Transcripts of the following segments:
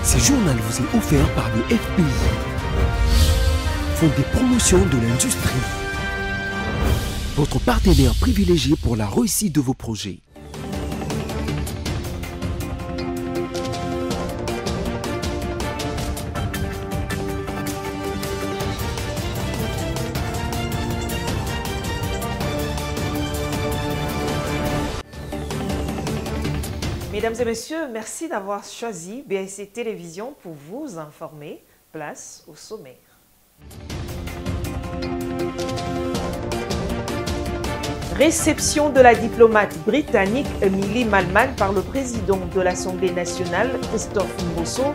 Ce journal vous est offert par le FPI, Fonds des promotions de l'industrie, votre partenaire privilégié pour la réussite de vos projets. Mesdames et messieurs, merci d'avoir choisi BSC Télévision pour vous informer. Place au sommaire. Réception de la diplomate britannique Emily Malman par le président de l'Assemblée nationale, Christophe Mbosso.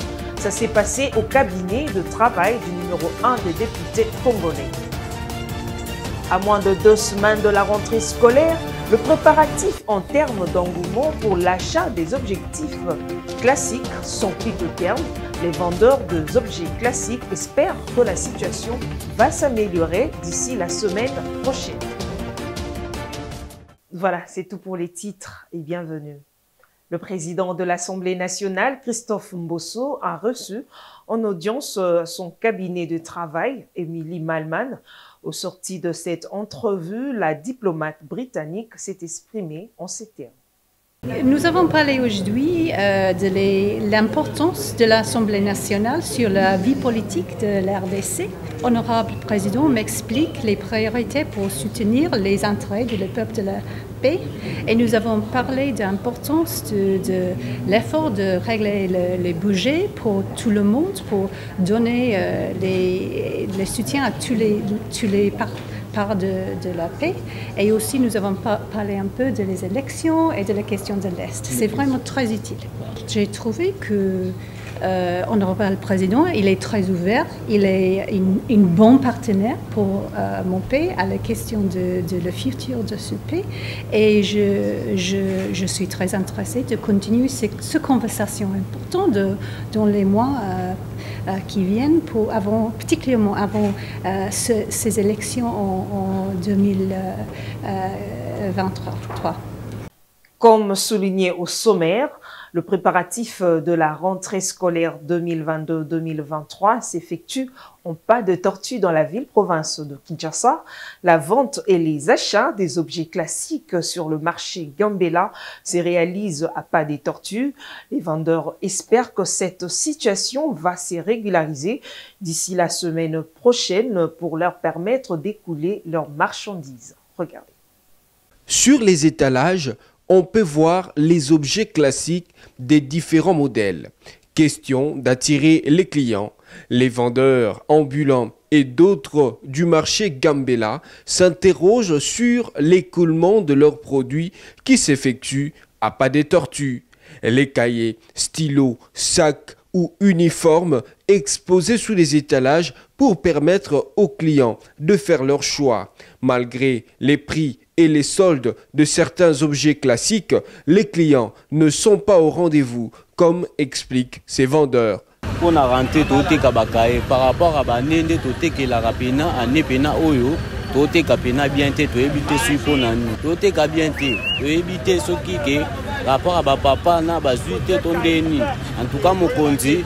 Ça s'est passé au cabinet de travail du numéro 1 des députés congolais. À moins de 2 semaines de la rentrée scolaire, le préparatif en termes d'engouement pour l'achat des objectifs classiques sont pris au terme. Les vendeurs d'objets classiques espèrent que la situation va s'améliorer d'ici la semaine prochaine. Voilà, c'est tout pour les titres et bienvenue. Le président de l'Assemblée nationale, Christophe Mbosso, a reçu en audience son cabinet de travail, Emily Malman. Au sorti de cette entrevue, la diplomate britannique s'est exprimée en ces termes. Nous avons parlé aujourd'hui de l'importance de l'Assemblée nationale sur la vie politique de l'RDC. L'honorable président m'explique les priorités pour soutenir les intérêts du peuple de la paix. Et nous avons parlé de l'importance de l'effort de régler le budget pour tout le monde, pour donner le soutien à tous les parts de la paix. Et aussi, nous avons parlé un peu des élections et de la question de l'Est. C'est vraiment très utile. J'ai trouvé que l'honorable président, il est très ouvert, il est un bon partenaire pour mon pays à la question de le futur de ce pays. Et je suis très intéressée de continuer cette conversation importante dans les mois qui viennent, particulièrement avant ces élections en 2023. Comme souligné au sommaire, le préparatif de la rentrée scolaire 2022-2023 s'effectue en pas de tortue dans la ville-province de Kinshasa. La vente et les achats des objets classiques sur le marché Gambela se réalisent à pas des tortues. Les vendeurs espèrent que cette situation va se régulariser d'ici la semaine prochaine pour leur permettre d'écouler leurs marchandises. Regardez. Sur les étalages, on peut voir les objets classiques des différents modèles. Question d'attirer les clients. Les vendeurs ambulants et d'autres du marché Gambela s'interrogent sur l'écoulement de leurs produits qui s'effectuent à pas des tortues. Les cahiers, stylos, sacs ou uniformes exposés sous les étalages pour permettre aux clients de faire leur choix. Malgré les prix et les soldes de certains objets classiques, les clients ne sont pas au rendez-vous, comme expliquent ces vendeurs. Pour la rentrée, par rapport à Banende, la rapina, à Nepena Oyo, tout est bien été, tu éviter sur Ponani, tout est bien été, tu éviter ce qui est rapport à papa, na bazuite ton deni. En tout cas, mon conduit,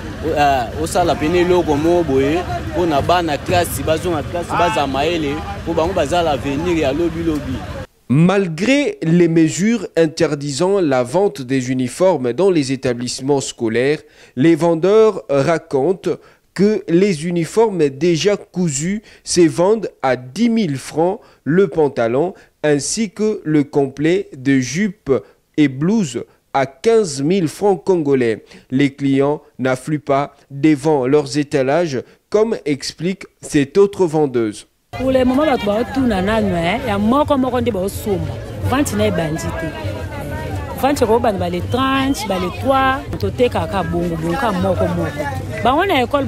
au sala peine logo moboé, pour na bana classe, bazon à classe, bazamaele, pour bazar l'avenir et à lobby. Malgré les mesures interdisant la vente des uniformes dans les établissements scolaires, les vendeurs racontent que les uniformes déjà cousus se vendent à 10 000 francs le pantalon ainsi que le complet de jupe et blouse à 15 000 francs congolais. Les clients n'affluent pas devant leurs étalages comme explique cette autre vendeuse. Pour le moment, il y a tout le monde qui est sombre. Vente n'est pas bandité. Vente les 30, les 3, les 4, bongo, on a école,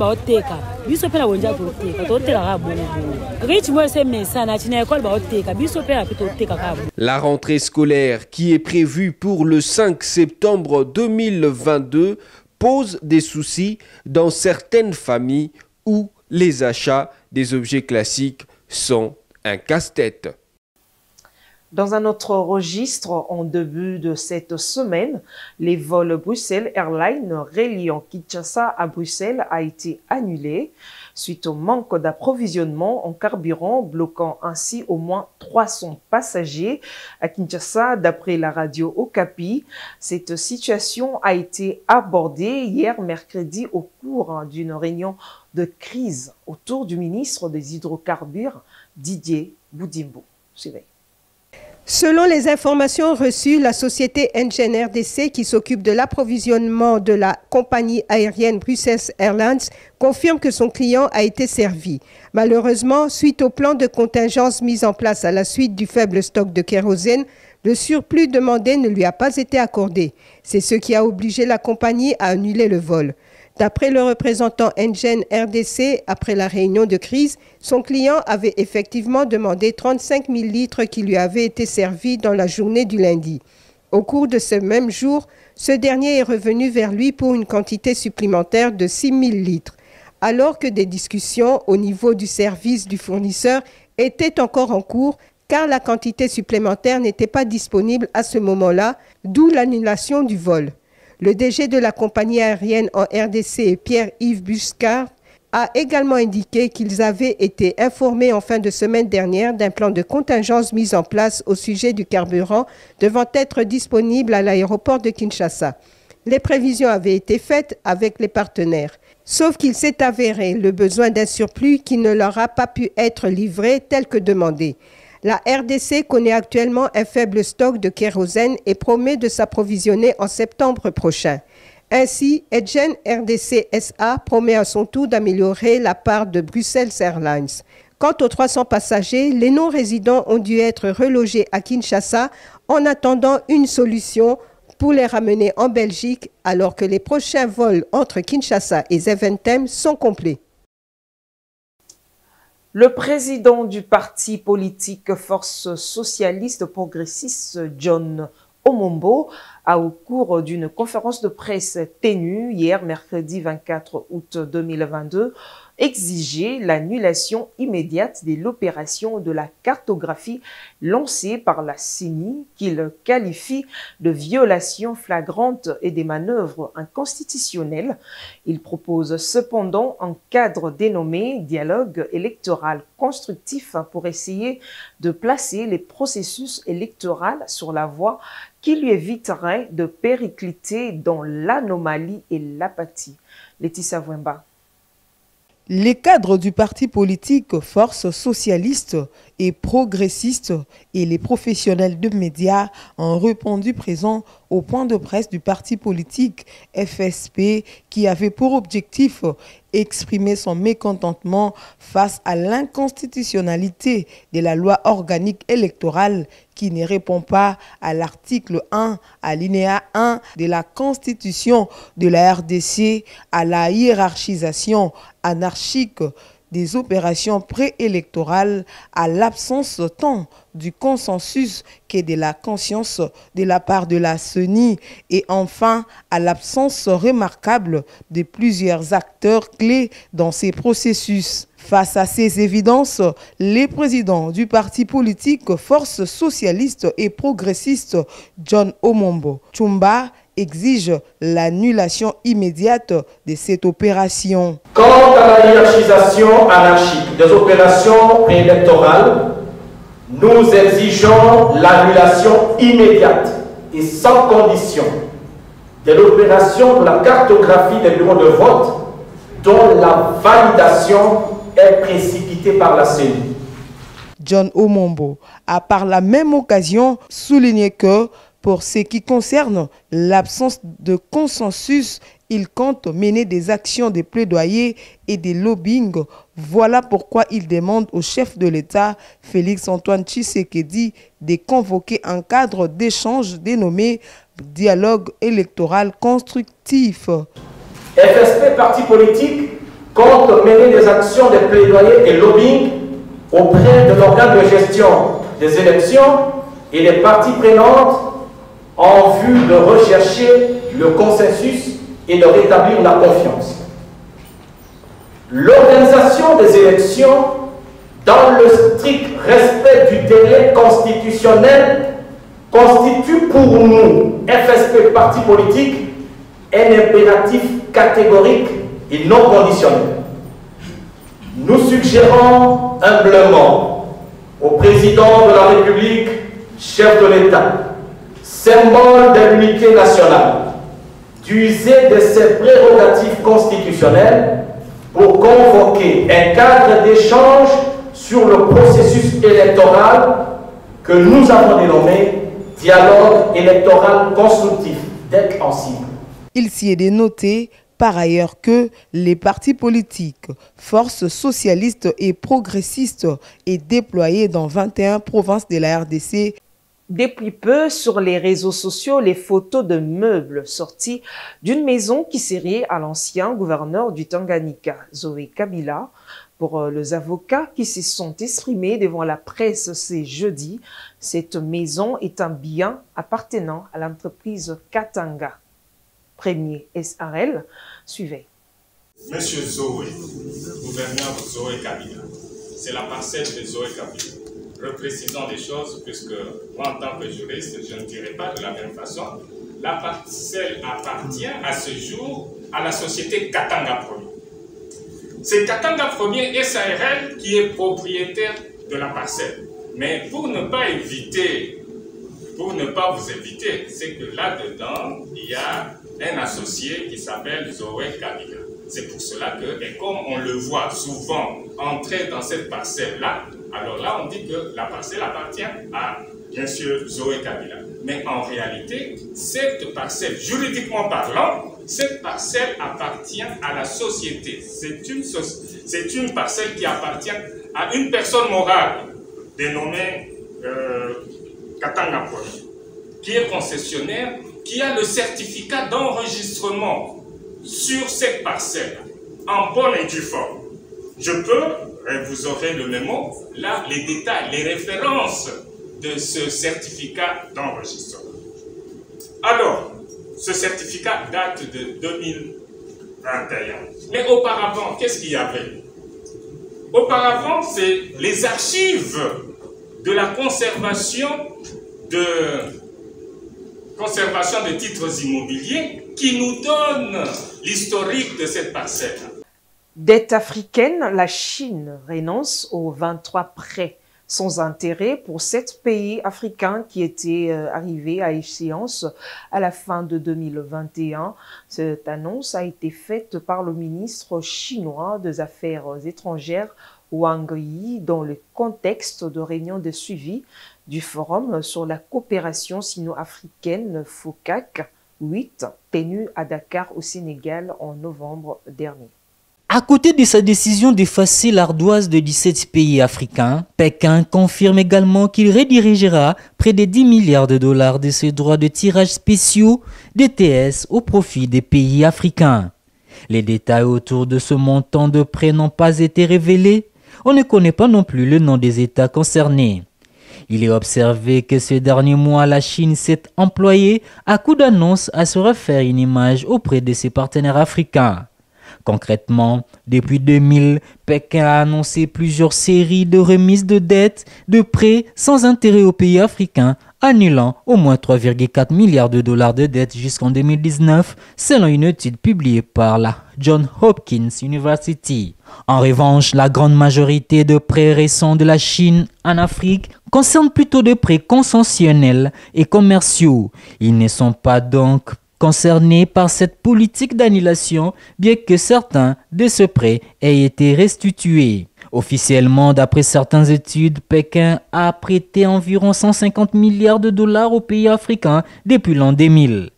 la rentrée scolaire qui est prévue pour le 5 septembre 2022 pose des soucis dans certaines familles où les achats des objets classiques sont un casse-tête. Dans un autre registre, en début de cette semaine, les vols Bruxelles Airlines reliant Kinshasa à Bruxelles a été annulé suite au manque d'approvisionnement en carburant, bloquant ainsi au moins 300 passagers à Kinshasa, d'après la radio Okapi. Cette situation a été abordée hier mercredi au cours d'une réunion de crise autour du ministre des Hydrocarbures, Didier Boudimbo. Suivez. Selon les informations reçues, la société Engen RDC, qui s'occupe de l'approvisionnement de la compagnie aérienne Bruxelles Airlines, confirme que son client a été servi. Malheureusement, suite au plan de contingence mis en place à la suite du faible stock de kérosène, le surplus demandé ne lui a pas été accordé. C'est ce qui a obligé la compagnie à annuler le vol. D'après le représentant Engen RDC, après la réunion de crise, son client avait effectivement demandé 35 000 litres qui lui avaient été servis dans la journée du lundi. Au cours de ce même jour, ce dernier est revenu vers lui pour une quantité supplémentaire de 6 000 litres, alors que des discussions au niveau du service du fournisseur étaient encore en cours, car la quantité supplémentaire n'était pas disponible à ce moment-là, d'où l'annulation du vol. Le DG de la compagnie aérienne en RDC, Pierre-Yves Buscard, a également indiqué qu'ils avaient été informés en fin de semaine dernière d'un plan de contingence mis en place au sujet du carburant devant être disponible à l'aéroport de Kinshasa. Les prévisions avaient été faites avec les partenaires, sauf qu'il s'est avéré le besoin d'un surplus qui ne leur a pas pu être livré tel que demandé. La RDC connaît actuellement un faible stock de kérosène et promet de s'approvisionner en septembre prochain. Ainsi, Engen RDC SA promet à son tour d'améliorer la part de Bruxelles Airlines. Quant aux 300 passagers, les non-résidents ont dû être relogés à Kinshasa en attendant une solution pour les ramener en Belgique, alors que les prochains vols entre Kinshasa et Zaventem sont complets. Le président du parti politique Force socialiste progressiste, John Omombo, a, au cours d'une conférence de presse tenue hier, mercredi 24 août 2022, exigé l'annulation immédiate de l'opération de la cartographie lancée par la CENI, qu'il qualifie de violation flagrante et des manœuvres inconstitutionnelles. Il propose cependant un cadre dénommé dialogue électoral constructif pour essayer de placer les processus électoraux sur la voie qui lui éviterait de péricliter dans l'anomalie et l'apathie. Laetitia Wemba. Les cadres du parti politique Force socialiste et progressiste et les professionnels de médias ont répondu présents au point de presse du parti politique FSP qui avait pour objectif exprimer son mécontentement face à l'inconstitutionnalité de la loi organique électorale qui ne répond pas à l'article 1, alinéa 1 de la Constitution de la RDC, à la hiérarchisation anarchique des opérations préélectorales, à l'absence tant du consensus que de la conscience de la part de la CENI et enfin à l'absence remarquable de plusieurs acteurs clés dans ces processus. Face à ces évidences, les présidents du parti politique Force socialiste et progressiste John Omombo Chumba exige l'annulation immédiate de cette opération. Quant à la hiérarchisation anarchique des opérations préélectorales, nous exigeons l'annulation immédiate et sans condition de l'opération de la cartographie des bureaux de vote dont la validation est précipitée par la CENI. John Omombo a par la même occasion souligné que pour ce qui concerne l'absence de consensus, il compte mener des actions de plaidoyer et de lobbying. Voilà pourquoi il demande au chef de l'État, Félix-Antoine Tshisekedi, de convoquer un cadre d'échange dénommé dialogue électoral constructif. FSP, parti politique, compte mener des actions de plaidoyer et lobbying auprès de l'organe de gestion des élections et des parties prenantes en vue de rechercher le consensus et de rétablir la confiance. L'organisation des élections dans le strict respect du délai constitutionnel, constitue pour nous, FSP Parti politique, un impératif catégorique et non conditionnel. Nous suggérons humblement au président de la République, chef de l'État, symbole de l'unité nationale, d'user de ses prérogatives constitutionnelles pour convoquer un cadre d'échange sur le processus électoral que nous avons dénommé dialogue électoral constructif, d'être ensemble. Il s'y est dénoté par ailleurs que les partis politiques, forces socialistes et progressistes est déployés dans 21 provinces de la RDC. Depuis peu, sur les réseaux sociaux, les photos de meubles sortis d'une maison qui serait à l'ancien gouverneur du Tanganyika, Zoé Kabila. Pour les avocats qui se sont exprimés devant la presse ce jeudi, cette maison est un bien appartenant à l'entreprise Katanga. Premier SRL, suivez. Monsieur Zoé, gouverneur Zoé Kabila, c'est la parcelle de Zoé Kabila. Reprécisons des choses, puisque moi, en tant que juriste, je ne dirai pas de la même façon. La parcelle appartient à ce jour à la société Katanga Premier. C'est Katanga Premier SARL qui est propriétaire de la parcelle. Mais pour ne pas vous éviter, c'est que là-dedans, il y a un associé qui s'appelle Zoé Kabila. C'est pour cela que, et comme on le voit souvent entrer dans cette parcelle-là, alors là, on dit que la parcelle appartient à, bien sûr, Zoé Kabila. Mais en réalité, cette parcelle, juridiquement parlant, cette parcelle appartient à la société. C'est une parcelle qui appartient à une personne morale dénommée Katanga Premier, qui est concessionnaire, qui a le certificat d'enregistrement sur cette parcelle, en bonne et due forme. Je peux, et vous aurez le mémo, là, les détails, les références de ce certificat d'enregistrement. Alors, ce certificat date de 2021. Mais auparavant, qu'est-ce qu'il y avait? Auparavant, c'est les archives de la conservation de titres immobiliers qui nous donnent l'historique de cette parcelle. Dette africaine, la Chine renonce aux 23 prêts sans intérêt pour 7 pays africains qui étaient arrivés à échéance à la fin de 2021. Cette annonce a été faite par le ministre chinois des Affaires étrangères Wang Yi dans le contexte de réunion de suivi du Forum sur la coopération sino-africaine FOCAC 8 tenu à Dakar au Sénégal en novembre dernier. À côté de sa décision d'effacer l'ardoise de 17 pays africains, Pékin confirme également qu'il redirigera près de 10 milliards de dollars de ses droits de tirage spéciaux DTS au profit des pays africains. Les détails autour de ce montant de prêts n'ont pas été révélés. On ne connaît pas non plus le nom des États concernés. Il est observé que ce dernier mois, la Chine s'est employée à coup d'annonce à se refaire une image auprès de ses partenaires africains. Concrètement, depuis 2000, Pékin a annoncé plusieurs séries de remises de dettes, de prêts sans intérêt aux pays africains, annulant au moins 3,4 milliards de dollars de dettes jusqu'en 2019, selon une étude publiée par la Johns Hopkins University. En revanche, la grande majorité de prêts récents de la Chine en Afrique concernent plutôt des prêts consensuels et commerciaux. Ils ne sont pas donc concernés par cette politique d'annulation, bien que certains de ces prêts aient été restitués. Officiellement, d'après certaines études, Pékin a prêté environ 150 milliards de dollars aux pays africains depuis l'an 2000.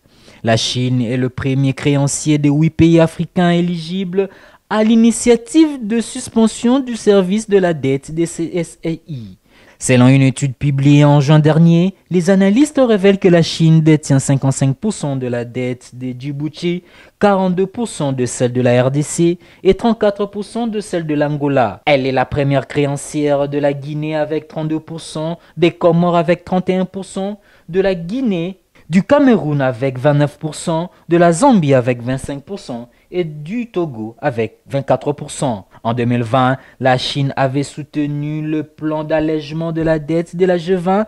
La Chine est le premier créancier des 8 pays africains éligibles à l'initiative de suspension du service de la dette des CSAI. Selon une étude publiée en juin dernier, les analystes révèlent que la Chine détient 55% de la dette de Djibouti, 42% de celle de la RDC et 34% de celle de l'Angola. Elle est la première créancière de la Guinée avec 32%, des Comores avec 31%, de la Guinée, du Cameroun avec 29%, de la Zambie avec 25% et du Togo avec 24%. En 2020, la Chine avait soutenu le plan d'allègement de la dette de la G20.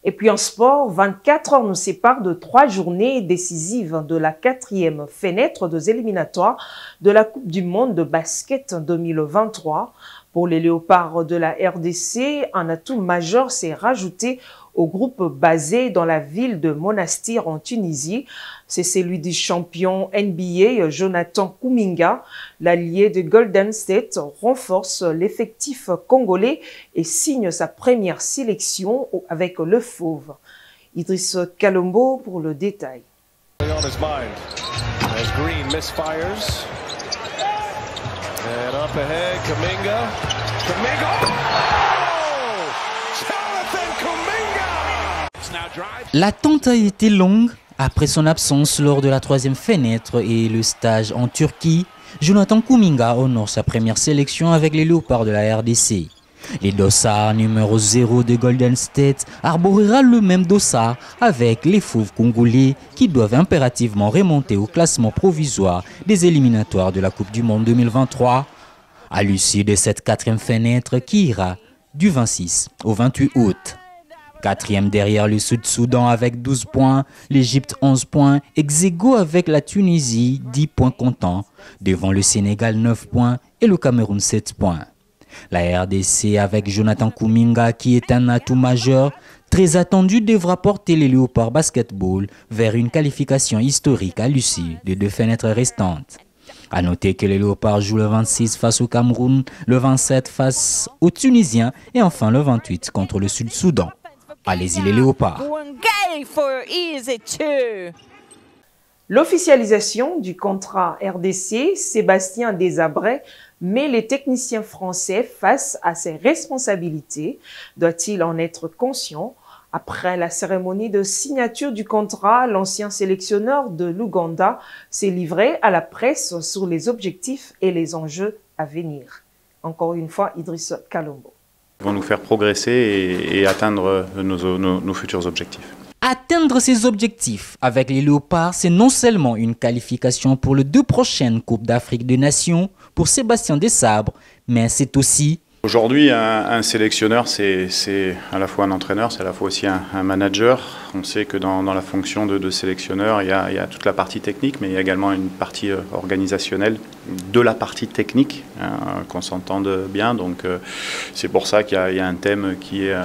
Et puis en sport, 24 heures nous séparent de 3 journées décisives de la 4e fenêtre des éliminatoires de la Coupe du Monde de basket 2023. Pour les Léopards de la RDC, un atout majeur s'est rajouté au groupe basé dans la ville de Monastir en Tunisie. C'est celui du champion NBA Jonathan Kuminga. L'allié de Golden State renforce l'effectif congolais et signe sa première sélection avec le Fauve. Idriss Kalombo pour le détail. And up ahead, Kuminga. L'attente a été longue. Après son absence lors de la 3e fenêtre et le stage en Turquie, Jonathan Kuminga honore sa première sélection avec les Léopards de la RDC. Les dossards numéro 0 de Golden State arborera le même dossard avec les Fauves congolais qui doivent impérativement remonter au classement provisoire des éliminatoires de la Coupe du Monde 2023 à l'issue de cette 4e fenêtre qui ira du 26 au 28 août. 4e derrière le Sud-Soudan avec 12 points, l'Égypte 11 points, ex-aequo avec la Tunisie 10 points comptants, devant le Sénégal 9 points et le Cameroun 7 points. La RDC avec Jonathan Kuminga qui est un atout majeur, très attendu, devra porter les Léopards basketball vers une qualification historique à l'issue des 2 fenêtres restantes. A noter que les Léopards jouent le 26 face au Cameroun, le 27 face aux Tunisiens et enfin le 28 contre le Sud-Soudan. Allez-y les Léopards. L'officialisation du contrat RDC, Sébastien Desabrais met les techniciens français face à ses responsabilités. Doit-il en être conscient? Après la cérémonie de signature du contrat, l'ancien sélectionneur de l'Ouganda s'est livré à la presse sur les objectifs et les enjeux à venir. Encore une fois, Idriss Kalombo. Ils vont nous faire progresser et atteindre nos futurs objectifs. Atteindre ces objectifs avec les Léopards, c'est non seulement une qualification pour les 2 prochaines Coupes d'Afrique des Nations pour Sébastien Desabres, mais c'est aussi... Aujourd'hui, un sélectionneur, c'est à la fois un entraîneur, c'est à la fois aussi un manager. On sait que dans la fonction de sélectionneur, il y a toute la partie technique, mais il y a également une partie organisationnelle de la partie technique, qu'on s'entende bien. Donc c'est pour ça qu'il y a un thème qui est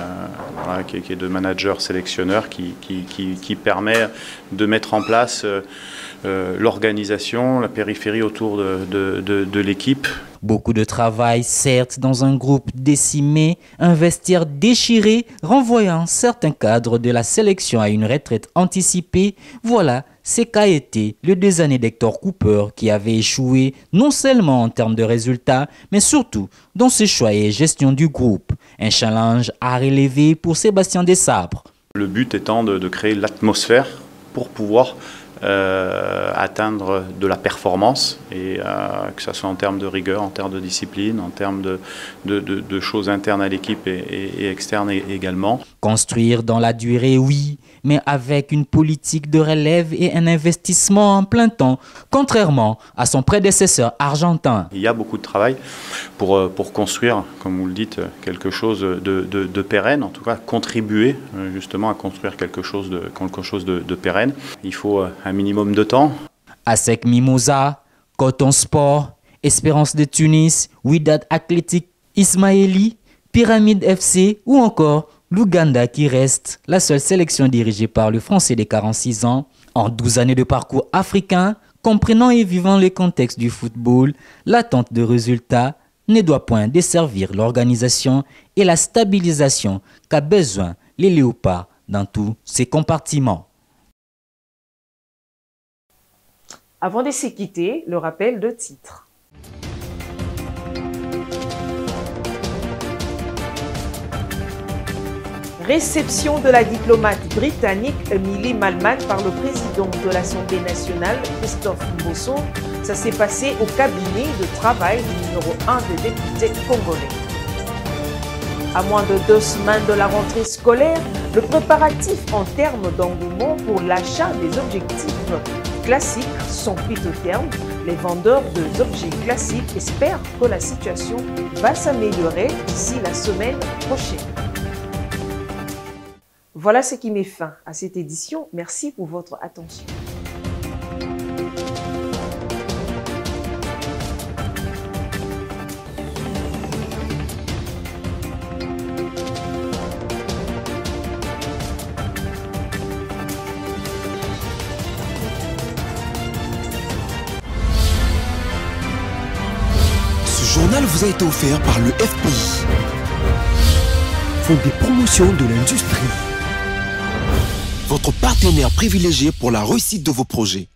de manager-sélectionneur qui permet de mettre en place l'organisation, la périphérie autour de l'équipe. Beaucoup de travail, certes, dans un groupe décimé, un vestiaire déchiré, renvoyant certains cadres de la sélection à une retraite anticipée. Voilà ce qu'a été le 2 années d'Hector Cooper qui avait échoué non seulement en termes de résultats, mais surtout dans ses choix et gestion du groupe. Un challenge à relever pour Sébastien Desabres. Le but étant de créer l'atmosphère pour pouvoir atteindre de la performance et que ce soit en termes de rigueur, en termes de discipline, en termes de choses internes à l'équipe et externes également. Construire dans la durée, oui, mais avec une politique de relève et un investissement en plein temps, contrairement à son prédécesseur argentin. Il y a beaucoup de travail pour construire, comme vous le dites, quelque chose de pérenne, en tout cas contribuer justement à construire quelque chose de pérenne. Il faut un minimum de temps. ASEC Mimosa, Coton Sport, Espérance de Tunis, Wydad Athletic Ismaili, Pyramide FC ou encore l'Ouganda qui reste la seule sélection dirigée par le Français de 46 ans. En 12 années de parcours africain, comprenant et vivant les contextes du football, l'attente de résultats ne doit point desservir l'organisation et la stabilisation qu'a besoin les Léopards dans tous ses compartiments. Avant de se quitter, le rappel de titre. Réception de la diplomate britannique Emily Malman par le président de l'Assemblée nationale, Christophe Mbosso. Ça s'est passé au cabinet de travail du numéro 1 des députés congolais. À moins de 2 semaines de la rentrée scolaire, le préparatif en termes d'engouement pour l'achat des objectifs classiques sont pris au terme. Les vendeurs d'objets classiques espèrent que la situation va s'améliorer d'ici la semaine prochaine. Voilà ce qui met fin à cette édition. Merci pour votre attention. Ce journal vous a été offert par le FPI, Fonds des promotions de l'industrie, votre partenaire privilégié pour la réussite de vos projets.